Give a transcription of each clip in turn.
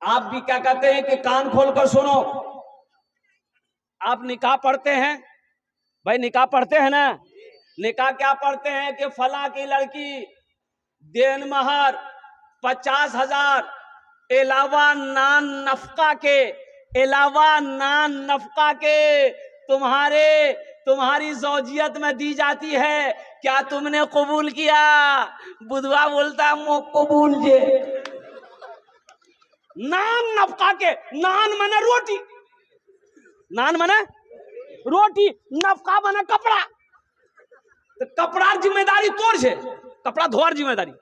आप भी क्या कहते हैं कि कान खोलकर सुनो। आप निकाह पढ़ते हैं भाई, निकाह पढ़ते हैं ना। निकाह क्या पढ़ते हैं कि फला की लड़की देन महर 50,000 अलावा नान नफका के, अलावा नान नफका के तुम्हारी जौजियत में दी जाती है। क्या तुमने कबूल किया? बुधवा बोलता मो कबूल जे। नान नफका के, नान मने रोटी, नान मने रोटी, नफका मने कपड़ा। तो कपड़ा जिम्मेदारी तोड़ छे, कपड़ा धोर जिम्मेदारी।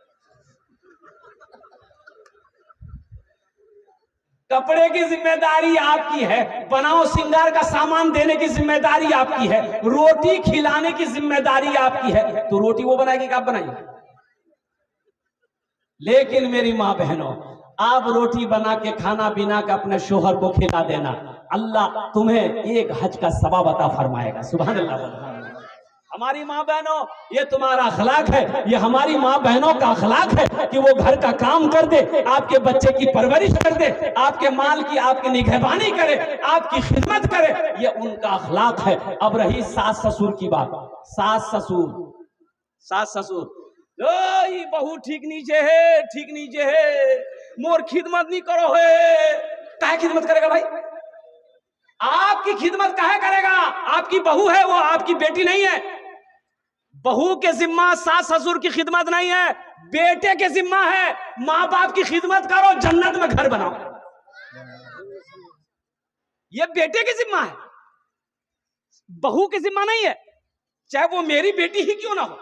कपड़े की जिम्मेदारी आपकी है, बनाओ सिंगार का सामान देने की जिम्मेदारी आपकी है, रोटी खिलाने की जिम्मेदारी आपकी है। तो रोटी वो बनाएगी कि आप बनाइए? लेकिन मेरी माँ बहनों, आप रोटी बना के खाना बिना के अपने शोहर को खिला देना, अल्लाह तुम्हें एक हज का सवाब अता फरमाएगा। सुभान अल्लाह। हमारी माँ बहनों, ये तुम्हारा अखलाक है, ये हमारी माँ बहनों का अखलाक है कि वो घर का काम कर दे, आपके बच्चे की परवरिश कर दे, आपके माल की आपकी निगहबानी करे, आपकी खिदमत करे, ये उनका अखलाक है। अब रही सास ससुर की बात। सास ससुर बहू ठीक नीचे है, ठीक नीचे है, मोर खिदमत नहीं करो है। काहे खिदमत करेगा भाई? आपकी खिदमत काहे करेगा? आपकी बहू है, वो आपकी बेटी नहीं है। बहू के जिम्मा सास ससुर की खिदमत नहीं है, बेटे के जिम्मा है। माँ बाप की खिदमत करो, जन्नत में घर बनाओ, ये बेटे की जिम्मा है, बहू की जिम्मा नहीं है, चाहे वो मेरी बेटी ही क्यों ना हो।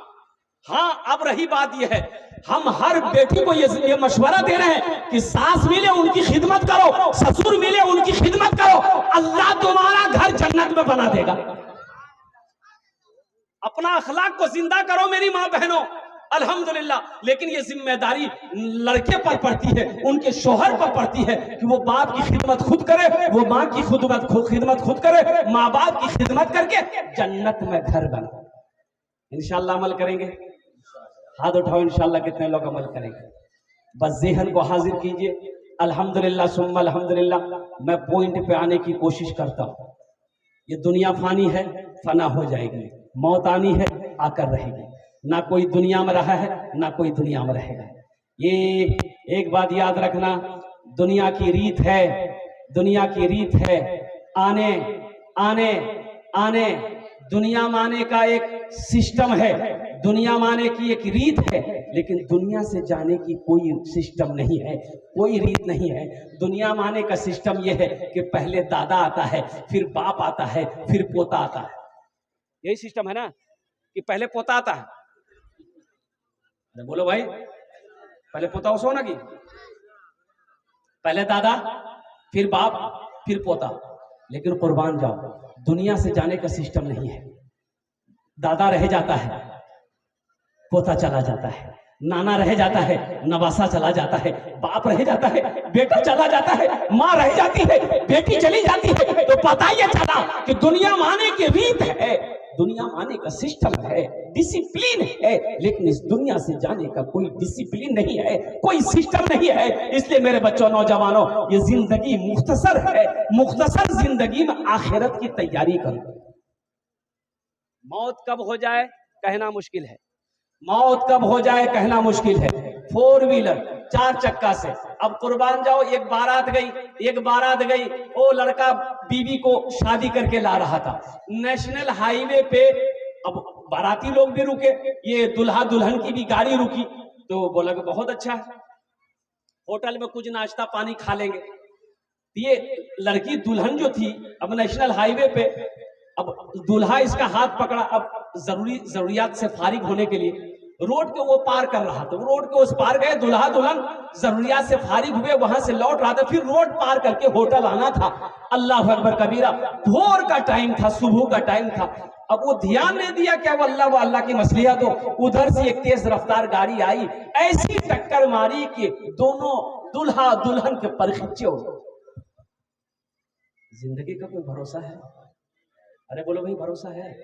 हाँ, अब रही बात यह है, हम हर बेटी को ये मशवरा दे रहे हैं कि सास मिले उनकी खिदमत करो, ससुर मिले उनकी खिदमत करो, अल्लाह तुम्हारा घर जन्नत में बना देगा। अपना अखलाक को जिंदा करो मेरी माँ बहनों, अल्हम्दुलिल्लाह। लेकिन ये जिम्मेदारी लड़के पर पड़ती है, उनके शोहर पर पड़ती है कि वो बाप की खिदमत खुद करे, वो माँ की खिदमत खुद करे, माँ बाप की खिदमत करके जन्नत में घर बना। इंशाअल्लाह अमल करेंगे? हाथ उठाओ, इंशाअल्लाह कितने लोग अमल करेंगे? बस ज़हन को हाजिर कीजिए। अल्हम्दुलिल्लाह सुम्मा अल्हम्दुलिल्लाह। मैं पॉइंट पे आने की कोशिश करता हूँ। ये दुनिया फानी है, फना हो जाएगी, मौत आनी है, आकर रहेगी। ना कोई दुनिया में रहा है, ना कोई दुनिया में रहेगा। ये एक बात याद रखना, दुनिया की रीत है, दुनिया की रीत है, आने आने आने, दुनिया माने का एक सिस्टम है, दुनिया माने की एक रीत है, लेकिन दुनिया से जाने की कोई सिस्टम नहीं है, कोई रीत नहीं है। दुनिया माने का सिस्टम यह है कि पहले दादा आता है, फिर बाप आता है, फिर पोता आता है। यही सिस्टम है ना कि पहले पोता आता है। बोलो भाई, पहले पोता हो सोना की, पहले दादा, फिर बाप, फिर पोता। लेकिन कुर्बान जाओ, दुनिया से जाने का सिस्टम नहीं है। दादा रह जाता है, पोता चला जाता है, नाना रह जाता है, नवासा चला जाता है, बाप रह जाता है, बेटा चला जाता है, माँ रह जाती है, बेटी चली जाती है। तो पता ये चला कि दुनिया माने की रीत है, दुनिया माने का सिस्टम है, डिसिप्लिन है, लेकिन इस दुनिया से जाने का कोई डिसिप्लिन नहीं है, कोई सिस्टम नहीं है। इसलिए मेरे बच्चों, नौजवानों, ये जिंदगी मुख्तसर है, मुख्तसर जिंदगी में आखिरत की तैयारी करो। मौत कब हो जाए कहना मुश्किल है, मौत कब हो जाए कहना मुश्किल है। 4 व्हीलर 4 चक्का से अब कुर्बान जाओ, एक बारात गई, वो लड़का बीवी को शादी करके ला रहा था, नेशनल हाईवे पे। अब बाराती लोग भी रुके, ये दुल्हा दुल्हन की भी गाड़ी रुकी, तो बोला कि बहुत अच्छा है, होटल में कुछ नाश्ता पानी खा लेंगे। ये लड़की दुल्हन जो थी, अब नेशनल हाईवे पे, अब दूल्हा इसका हाथ पकड़ा, अब जरूरियात से फारिग होने के लिए रोड के वो पार कर रहा था, रोड के उस पार गए, दुल्हा दुल्हन जरूरियात से फारिग हुए, वहां से लौट रहा था, फिर रोड पार करके होटल आना था। अल्लाह अकबर कबीरा, भोर का टाइम था, सुबह का टाइम था। अब वो ध्यान नहीं दिया क्या वो अल्लाह की मसलियत हो। उधर से एक तेज रफ्तार गाड़ी आई, ऐसी टक्कर मारी कि दोनों दुल्हा दुल्हन के पर खिंचे हो। जिंदगी का कोई भरोसा है? अरे बोलो भाई, भरोसा है?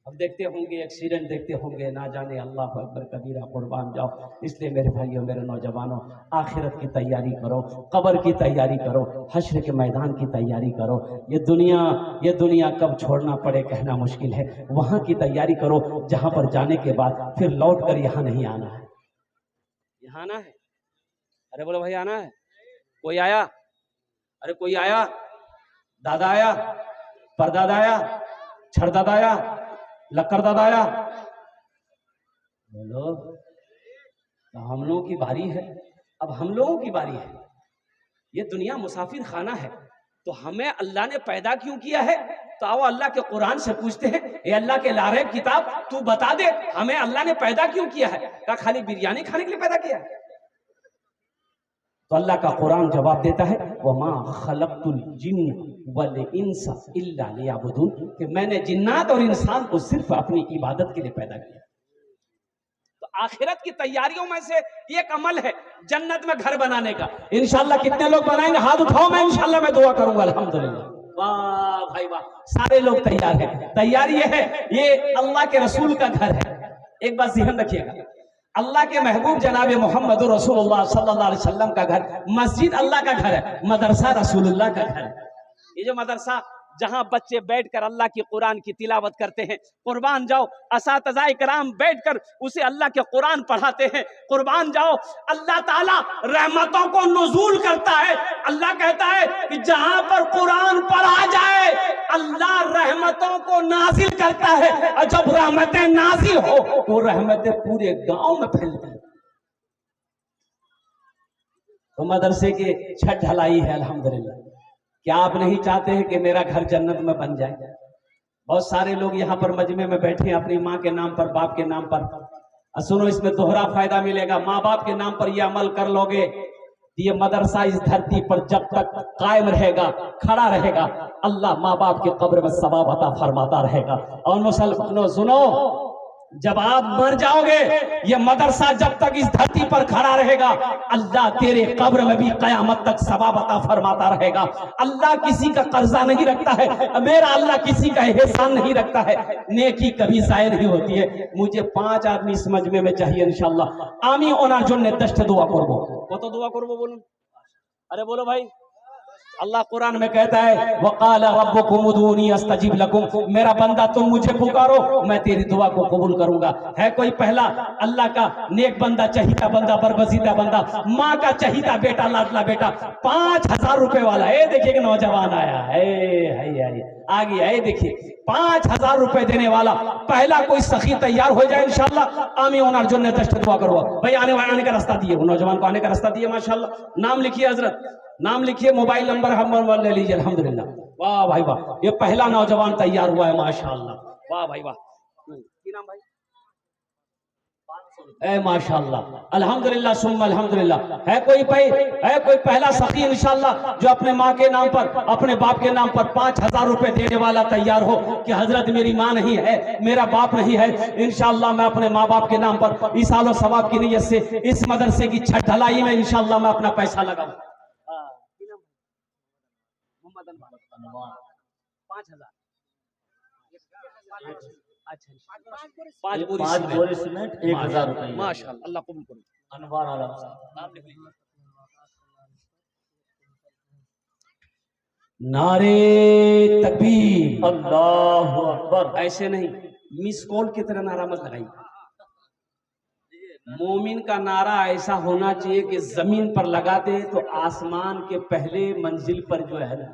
अब देखते होंगे एक्सीडेंट, देखते होंगे, ना जाने, अल्लाह अकबर कबीरा, कुर्बान जाओ। इसलिए मेरे भाइयों, मेरे नौजवानों, आखिरत की तैयारी करो, कब्र की तैयारी करो, हश्र के मैदान की तैयारी करो। ये दुनिया कब छोड़ना पड़े कहना मुश्किल है। वहां की तैयारी करो जहां पर जाने के बाद फिर लौट कर यहाँ नहीं आना है। यहाँ आना है? अरे बोलो भाई, आना है? कोई आया? अरे कोई आया? दादा आया? परदादा आया? छड़दादा आया? लक्कर दादा आया? बोलो। तो हम लोगों की बारी है, अब हम लोगों की बारी है। ये दुनिया मुसाफिर खाना है, तो हमें अल्लाह ने पैदा क्यों किया है? तो आओ अल्लाह के कुरान से पूछते हैं, ये अल्लाह के लारेब किताब, तू बता दे हमें अल्लाह ने पैदा क्यों किया है? क्या खाली बिरयानी खाने के लिए पैदा किया है? तो अल्लाह का कुरान जवाब देता है, वमा खलक़तुल जिन्न वल इंसा इल्ला लियअबुदून, कि मैंने जिन्नात और इंसान को सिर्फ अपनी इबादत के लिए पैदा किया। तो आखिरत की तैयारियों में से एक अमल है जन्नत में घर बनाने का। इंशाअल्लाह कितने लोग बनाएंगे? हाथ उठाओ, मैं इंशाअल्लाह मैं दुआ करूंगा। अल्हम्दुलिल्लाह, वाह भाई वाह, सारे लोग तैयार हैं। तैयारी ये है, ये अल्लाह के रसूल का घर है। एक बात ध्यान रखिएगा, अल्लाह के महबूब जनाब मोहम्मद रसूलुल्लाह सल्लल्लाहु अलैहि वसल्लम का घर, मस्जिद अल्लाह का घर है, मदरसा रसूलुल्लाह का घर है। ये जो मदरसा जहां बच्चे बैठकर अल्लाह की कुरान की तिलावत करते हैं, कुर्बान जाओ असातिज़ाए किराम बैठकर उसे अल्लाह के कुरान पढ़ाते हैं, कुर्बान जाओ अल्लाह ताला रहमतों को नुज़ूल करता है। अल्लाह कहता है कि जहां पर कुरान पढ़ा जाए अल्लाह रहमतों को नाजिल करता है, और जब रहमतें नाजिल हो तो रहमतें पूरे गांव में फैलती है। तो मदरसे की छत ढलाई है अल्हम्दुलिल्लाह। क्या आप नहीं चाहते हैं कि मेरा घर जन्नत में बन जाए? बहुत सारे लोग यहाँ पर मजमे में बैठे हैं अपनी माँ के नाम पर, बाप के नाम पर। सुनो, इसमें दोहरा फायदा मिलेगा। माँ बाप के नाम पर ये अमल कर लोगे, ये मदरसा इस धरती पर जब तक कायम रहेगा, खड़ा रहेगा, अल्लाह माँ बाप के कब्र में सवाब अता फरमाता रहेगा। और मुसलमानों सुनो, जब आप मर जाओगे ये मदरसा जब तक इस धरती पर खड़ा रहेगा, अल्लाह तेरे कब्र में भी कयामत तक सवाब अता फरमाता रहेगा। अल्लाह किसी का कर्जा नहीं रखता है, मेरा अल्लाह किसी का एहसान नहीं रखता है। नेकी कभी जाया नहीं होती है। मुझे 5 आदमी इस मजमे में चाहिए इंशाअल्लाह। आमी ओनार जन्ने दस्ट दुआ करबो। कत दुआ करबो बोलूं? अरे बोलो भाई। अल्लाह कुरान में कहता है, वक़ाला रब्बुकुम उदूनी अस्तजिब लकुम, मेरा बंदा तुम मुझे पुकारो मैं तेरी दुआ को कबूल करूंगा। है कोई पहला अल्लाह का नेक बंदा, चहीता बंदा, बरगजीदा बंदा, माँ का चहीता बेटा, लाडला बेटा, 5000 रुपए वाला। देखिए नौजवान आया है, आ गया है, देखिए 5000 रुपए देने वाला पहला कोई सखी तैयार हो जाए इंशाअल्लाह। आमी ओनार जन्ने दस्ट दुआ करो भाई। आने का रास्ता दिए, नौजवान को आने का रास्ता दिए माशाअल्लाह। नाम लिखिए हजरत, नाम लिखिए, मोबाइल नंबर हम ले लीजिए। अल्हम्दुलिल्लाह, वाह भाई वाह, ये पहला नौजवान तैयार हुआ है माशाअल्लाह। वाह भाई वाह। की नाम भाई? ए माशाअल्लाह, अल्हम्दुलिल्लाह सुम्मा अल्हम्दुलिल्लाह। है कोई पहला सखी इंशाअल्लाह जो अपने माँ के नाम पर, अपने बाप के नाम पर 5000 रुपए देने वाला तैयार हो कि हजरत मेरी माँ नहीं है, मेरा बाप नहीं है, इंशाअल्लाह मैं अपने माँ बाप के नाम पर इसालो सवाब की नीयत से इस मदरसे की छत ढलाई में इंशाअल्लाह मैं अपना पैसा लगाऊं। 5000। अच्छा, 5 बोरी सीमेंट 1000 रुपए माशाअल्लाह। अल्लाह कबूल करे। अनवार आलम साहब, नारे तकबीर, अल्लाहु अकबर। ऐसे नहीं, मिस कॉल की तरह नारा मत लगाइए। मोमिन का नारा ऐसा होना चाहिए कि जमीन पर लगाते तो आसमान के पहले मंजिल पर जो है ना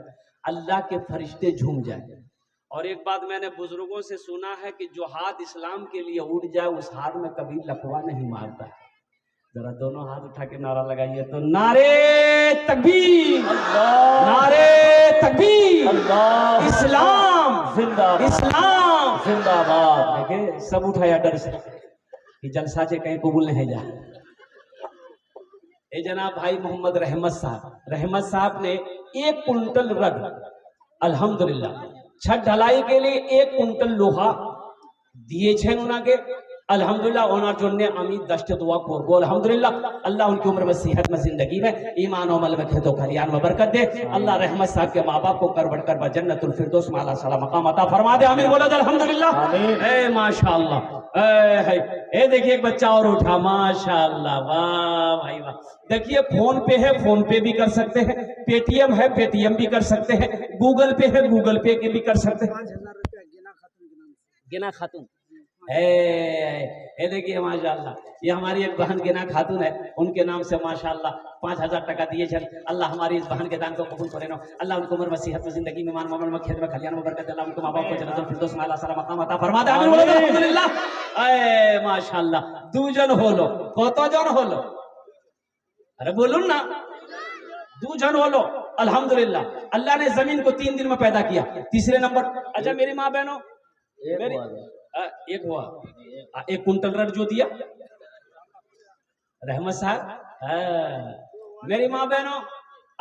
अल्लाह के फरिश्ते झूम जाए। और एक बात मैंने बुजुर्गों से सुना है कि जो हाथ इस्लाम के लिए उठ जाए उस हाथ में कभी लकवा नहीं मारता है। जरा दोनों हाथ उठा के नारा लगाइए तो, नारे तकबीर, नारे तकबीर, इस्लाम जिंदाबाद, इस्लाम जिंदाबाद। देखिए सब उठाया डर से कि जलसा से कहीं कबूल नहीं जा। ए जनाब भाई मोहम्मद रहमत साहब ने 1 कुंटल रग, अल्हम्दुलिल्लाह छत ढलाई के लिए 1 कुंटल लोहा दिए छे उना के, अल्हम्दुलिल्लाह ওনার জন্য আমি 10টা দোয়া করব अल्हम्दुलिल्लाह अल्लाह उनकी उम्र में सेहत में जिंदगी में ईमान और अमल में खेतो खलियान में बरकत दे अल्लाह रहमत साहब के माँ बाप को कर बढ़कर जन्नतुल फिरदौस में आला साला मकाम अता फरमा दे आमीन बोलो अल्हम्दुलिल्लाह ए माशाअल्लाह ए देखिए एक बच्चा और उठा माशाअल्लाह वाह भाई वाह देखिए फोन पे है फोन पे भी कर सकते हैं पेटीएम है पेटीएम भी कर सकते हैं गूगल पे है गूगल पे के भी कर सकते हैं गिना खातून देखिए माशाअल्लाह ये हमारी एक बहन गिना खातून है उनके नाम से माशाअल्लाह 5000 टका दिए छन अल्लाह हमारी इस बहन के दान को कबूल करे ना अल्लाह उनको उम्र में सेहत में जिंदगी में मान मोहम्मद में खेत में खलियान में बरकत अल्लाह उनको मां बाप को जन्नतुल फिरदौस में आला साला मकाम अता फरमा दे आमीन बोलो अल्हम्दुलिल्लाह ए माशाअल्लाह দুজন হলো কতজন হলো अरे बोलूं ना দুজন হলো अल्हम्दुलिल्लाह अल्लाह ने जमीन को 3 दिन में पैदा किया तीसरे नंबर अच्छा मेरी माँ बहनों मेरी एक हुआ 1 कुंटल रट जो दिया रहमत साहब मेरी माँ बहनों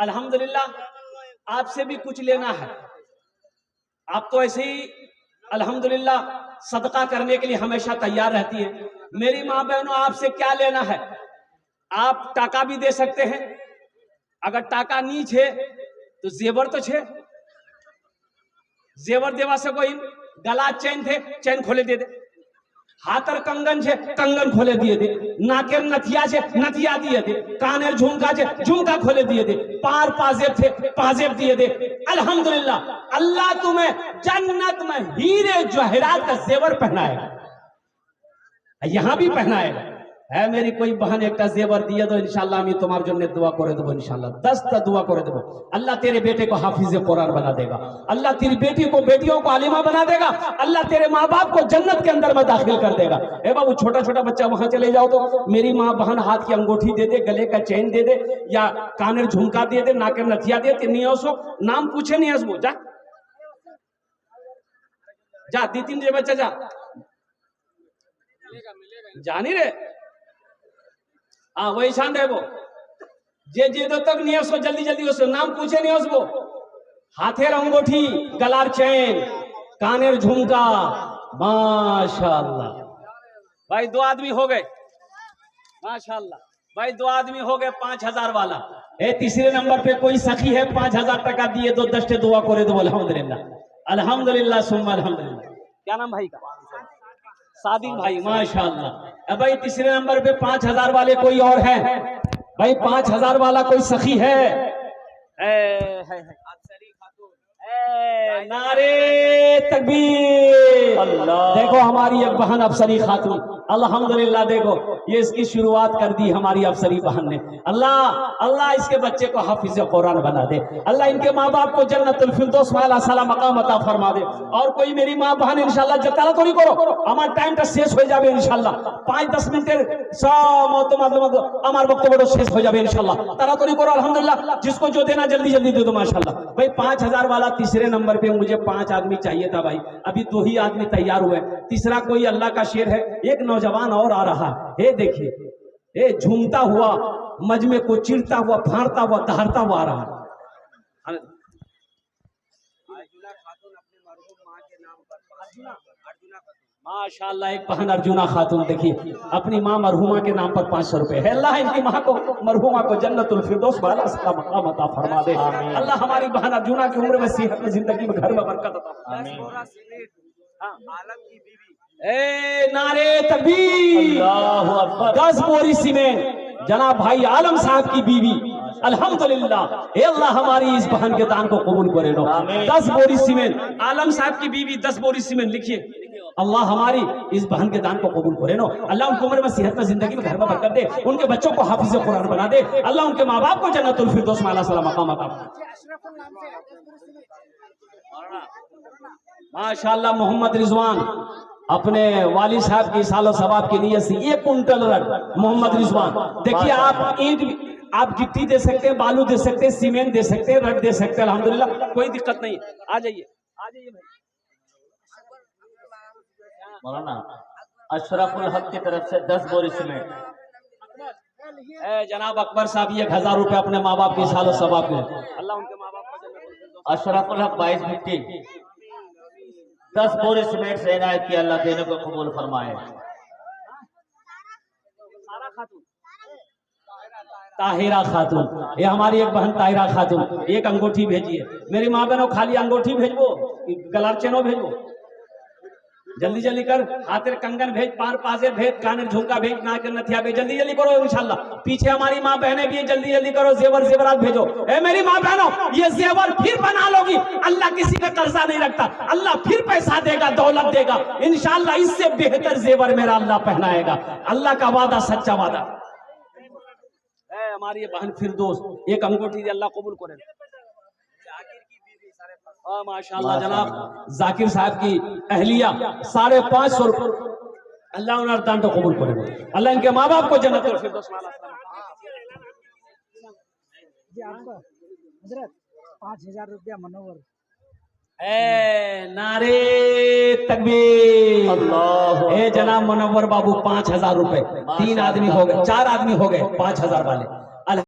अल्हम्दुलिल्लाह आपसे भी कुछ लेना है आप तो ऐसे ही अल्हम्दुलिल्लाह सदका करने के लिए हमेशा तैयार रहती है मेरी माँ बहनों आपसे क्या लेना है आप टाका भी दे सकते हैं अगर टाका नीच है तो जेवर तो छे जेवर देवा से कोई गला चैन थे चैन खोले दे दे हाथर कंगन छे कंगन खोले दिए दे नाकेर नथिया छे नथिया दिए दे कानेर झुमका छे झुमका खोले दिए दे पार पाजेब थे पाजेब दिए दे अल्हम्दुलिल्लाह अल्लाह तुम्हें जन्नत में हीरे जवाहरात का जेवर पहनाएगा यहाँ भी पहनाएगा है मेरी कोई बहन एक जेवर दिए तो इंशाल्लाह আমি তোমার জন্য दुआ করে দেব इंशाल्लाह 10টা दुआ করে দেব अल्लाह तेरे बेटे को हाफिज कुरान बना देगा अल्लाह तेरी बेटी को बेटियों को आलिमा बना देगा अल्लाह तेरे माँ बाप को जन्नत के अंदर में दाखिल कर देगा ए बाबू छोटा छोटा बच्चा वहां चले जाओ तो मेरी माँ बहन हाथ की अंगूठी दे दे गले का चेन दे दे या कानेर झुमका दे दे नाकेर नथिया दे दे नियोसो नाम पूछे नहीं हसबो जा जा दी तीन बच्चा जा जानी रे हाँ वही शान है वो जे जे दो तक नहीं है उसको जल्दी जल्दी उसको नाम पूछे नहीं उसको हाथेर अंगूठी गलार चैन कानेर झुमका माशाल्लाह भाई 2 आदमी हो गए माशाल्लाह भाई 2 आदमी हो गए 5000 वाला तीसरे नंबर पे कोई सखी है 5000 टका दिए तो 10 दुआ करे दो अल्हम्दुलिल्लाह अल्हम्दुलिल्लाह सुम्मा अल्हम्दुलिल्लाह क्या नाम भाई का सादिक भाई माशाल्लाह भाई तीसरे नंबर पे 5000 वाले कोई और है भाई 5000 वाला कोई सखी है नारे तकबीर अल्लाह देखो हमारी एक बहन अफसरी खातून अल्हम्दुलिल्लाह देखो ये इसकी शुरुआत कर दी हमारी अफसरी बहन ने अल्लाह अल्लाह इसके बच्चे को हाफिज कुरान बना दे अल्लाह इनके माँ बाप को जन्नतुल फिरदौस में आला साला मकाम अता फरमा दे और कोई मेरी माँ बहन इंशाल्लाह जताला तो नहीं करो আমার টাইমটা শেষ হয়ে যাবে ইনশাআল্লাহ 5-10 মিনিটের আমার বক্তব্য শেষ হয়ে যাবে ইনশাআল্লাহ তাড়াতাড়ি করো अल्हम्दुलिल्लाह जिसको जो देना जल्दी जल्दी दे दो माशाल्लाह भाई 5000 वाला तीसरे नंबर पे मुझे 5 आदमी चाहिए था भाई अभी 2 ही आदमी तैयार हुए तीसरा कोई अल्लाह का शेर है एक नौजवान और आ रहा है देखिए ये झूमता हुआ मजमे को चिरता हुआ फाड़ता हुआ दहाड़ता हुआ आ रहा है माशाल्लाह एक बहन अर्जुना खातून देखिए अपनी माँ मरहुमा के नाम पर 500 रुपए है अल्लाह इनकी माँ को मरहुमा को जन्नतुल फिरदौस में आला साला मकाम अता फरमा दे अल्लाह हमारी बहन अर्जुना की उम्र में सेहत में जिंदगी में घर में बरकत अता ए नारे तकबीर अल्लाहू अकबर 10 बोरी सीमेंट जनाब भाई आलम साहब की बीवी अल्हम्दुलिल्लाह अल्लाह हमारी इस बहन के दान को कबूल करे नो 10 बोरी सीमेंट आलम साहब की बीवी 10 बोरी सीमेंट लिखिए अल्लाह हमारी इस बहन के दान को कबूल करे नो अल्लाह उनको उम्र में सेहत में जिंदगी में घर में बरकत दे उनके बच्चों को हाफिज कुरान बना दे अल्लाह उनके माँ बाप को जन्नतुल फिरदौस में आला साला मकाम अता माशाल्लाह मोहम्मद रिजवान अपने वाली साहब की सालो सवाब की नियत से 1 कुंटल रट मोहम्मद रिजवान देखिए आप ईंट आप गिट्टी दे सकते हैं बालू दे सकते हैं सीमेंट दे सकते हैं रट दे सकते हैं अल्हम्दुलिल्लाह कोई दिक्कत नहीं आ जाइए भाई मौलाना अशरफुल हक की तरफ से 10 बोरी सीमेंट जनाब अकबर साहब 1000 रुपए अपने माँ बाप की सालो सवाब के अल्लाह उनके माँ बाप को अशरफुल हक 22 मिट्टी 10 बोरी सीमेंट से इनायत की अल्लाह देने को कबूल फरमाए ताहिरा खातून, ये हमारी एक बहन ताहिरा खातून, एक अंगूठी भेजिए। मेरी माँ बहनों खाली अंगूठी भेजबो कि गलार चेनो भेजबो? जल्दी जल्दी कर, हाथेर कंगन भेज, पार पाजेर भेज, कानेर झुमका भेज, नाक नथिया भेज, जल्दी जल्दी करो इंशाल्लाह। पीछे हमारी माँ बहनें भी हैं, जल्दी जल्दी करो, जेवर जेवरात भेजो। ए मेरी माँ बहनों, ये जेवर फिर बना लोगी, अल्लाह किसी का कर्जा नहीं रखता, अल्लाह फिर पैसा देगा, दौलत देगा इंशाल्लाह। इससे बेहतर जेवर मेरा अल्लाह पहनाएगा, अल्लाह का वादा सच्चा वादा है। हमारी ये बहन फिरदौस एक अंगूठी अल्लाह कबूल करे। माशाल्लाह जनाब जाकिर साहब की अहलिया 550 रुपए, अल्लाह उन्हें दान तो कबूल करे, अल्लाह इनके माँ बाप को जन्नत और फिरदौस वाला। जी आपका हजरत 5000 रुपया मनोवर। नारे तकबीर, अल्लाह। ए जनाब मुनव्वर बाबू 5000 रुपए, 3 आदमी हो गए, 4 आदमी हो गए 5000 वाले।